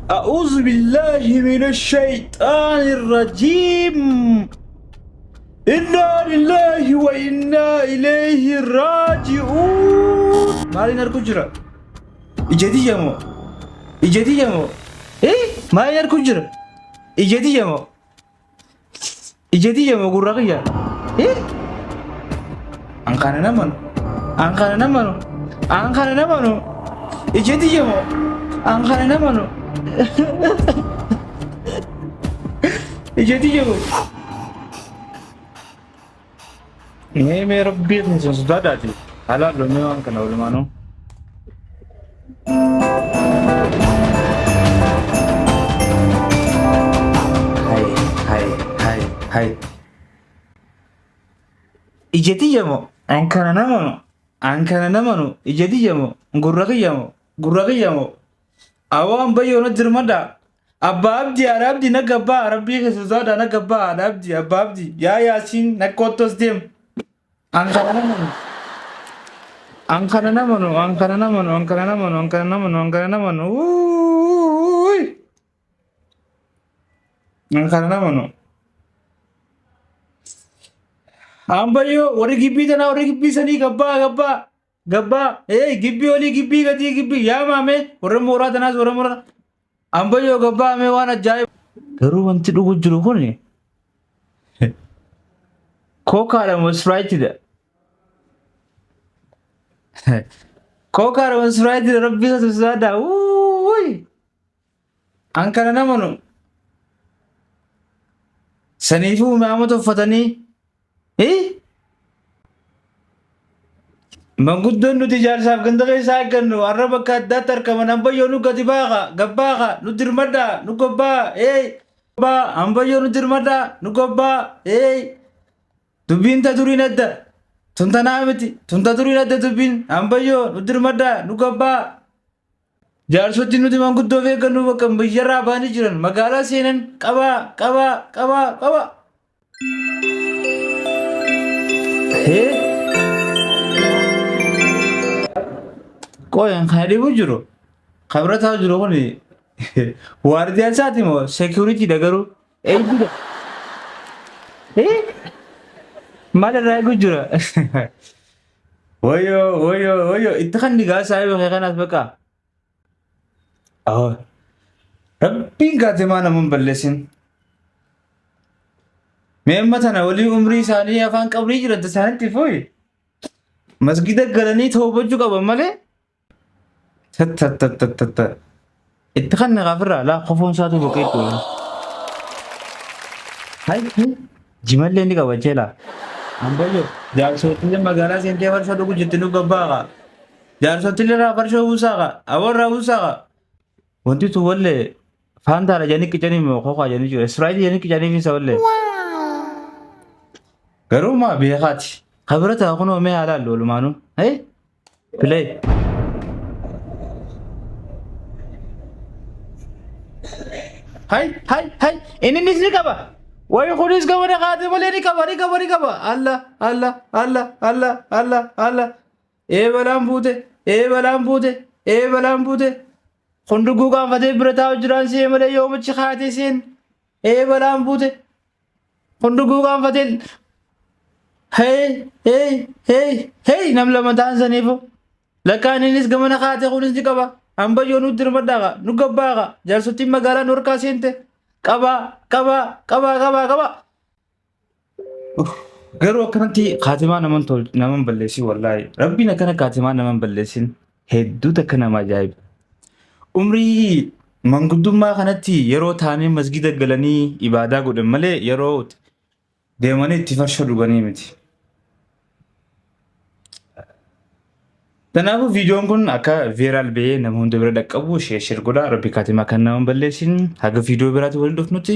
أعوذ بالله من الشيطان الرجيم إنا لله وإنا إليه راجعون مالين الكجرة إجدي يمو إجدي يمو إيه مالين الكجرة إجدي يمو إجدي يمو قرقيا إيه أنكان نمانو أنكان نمانو أنكان نمانو إجدي يمو أنكان نمانو إجدي يمو मैं रब्बी ने सुधा दादी हालात लो मैं वहाँ करना बोले मानो हाय हाय हाय हाय इजेती जमो अंकना ना मनो इजेती जमो गुर्रा के जमो awam bayo na dirmada ababdi arabdi na gaba arabi ke suza da na gaba arabdi ababdi ya yasin na kotos dem angkana na mano angkana na mano angkana na mano angkana na mano angkana na mano angkana na mano uy angkana na mano ambayo ore gibi dana ore gibi sani gaba gaba gaba gibbi oli gibbi gati gibbi ya mame ore mora dana ore mora ambayo gaba me wana jay garu wanti dugu juru kone coca da was right there coca da was right there rabbi sada uy ankara na manu sanifu maamato fatani Mangudon nuti jarsaf ganda kay sagan no araba kadda tarkaman ambayo nu gadibaga gabbaga nu dirmada nu gobba ba ambayo nu dirmada nu gobba dubin ta durinadda tunta namiti tunta durinadda dubin ambayo nu dirmada nu gobba jarsoti nuti manguddo veganu bakam biyara bani jiran magala senan qaba Kok yang kayak di bujuro? Kabar tahu juro kan ni? Wardiya saat ini mau security dah garu. Juga. Mana ragu juro? Woyo, itu kan digas saya pakai kan asbaka. Oh, tapi nggak mana membelesin. Memang sana wali umri sani afan kabri juro tu sana tifoi. Masjid galani thobo juga bamale. اتخذنا غفرة لا خفون ساتو بكيتو هاي جمال لين كا وجهلا ambayo jar sotile magala sente war sadu kujitinu gabbaga jar sotile ra farsho usaga awara usaga wanti tu walle fanda la jani kichani mo ko ka jani jo israeli jani kichani fi sawalle garuma bi khati khabrata kuno me ala lolu manu hey play Hai, ini nisri kaba. Wai khulis kaba na khate bole ni kaba. Allah. balam bute. Khundugu ka fate brata ujran se male yom chi khate sin. balam bute. Khundugu ka fate. Hey, namla madan sanifo. Lakan inis kaba na khate khulis ni kaba. Ambayo nu dirmadaga nu gabbaga jarsoti magala nur kasente kaba garu akkanatti khatima naman balleessi wallahi rabbiin akkana khatima naman balleessin hedduu takka nama ajaa'ib umrii manguddummaa kanatti yeroo taanee masgida galanii ibaadaa godhan malee yeroo deemanii itti farsha dhuganii miti. Tanaafuu viidiyoon kun akka viiraal ba'ee nama hunda bira dhaqqabu sheer godhaa rabbi kaatima kan nama balleessin haga viidiyoo biraatti waliin dhufnutti